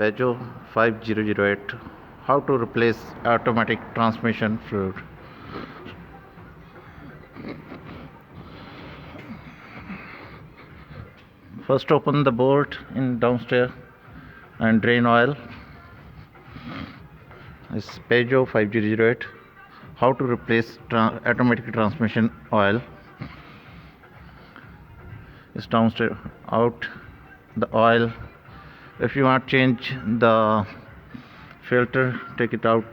Peugeot 5008. How to replace automatic transmission fluid. First open the bolt in downstairs and drain oil. It's Peugeot 5008. How to replace automatic transmission oil. It's downstairs. Out the oil. If you want to change the filter, take it out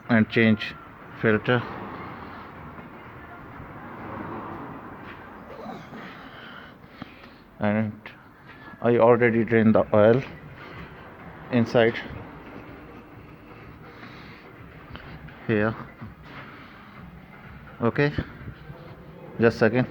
and change filter. And I already drained the oil inside here. Okay, just a second.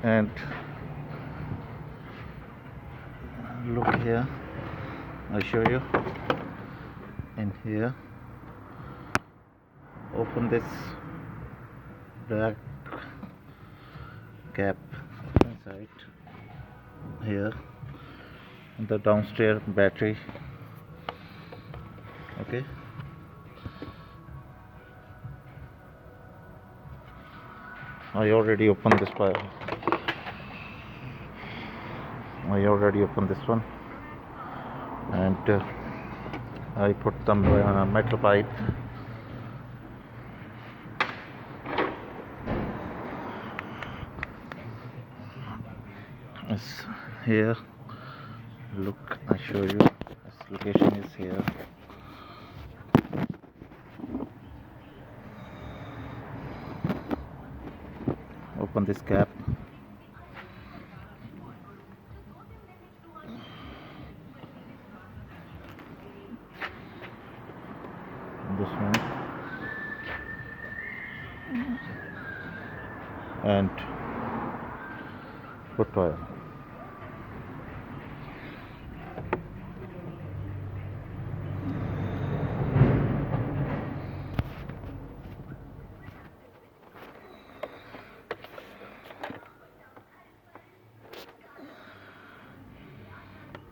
And look here, I show you. In here, open this black cap inside here, the downstairs battery. Okay, I already opened this file. I already opened this one, and I put the metal pipe is here. Look, I show you. This location is here. Open this cap. This one, and put oil.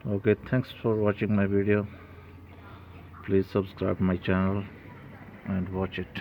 Okay, thanks for watching my video. Please subscribe my channel and watch it.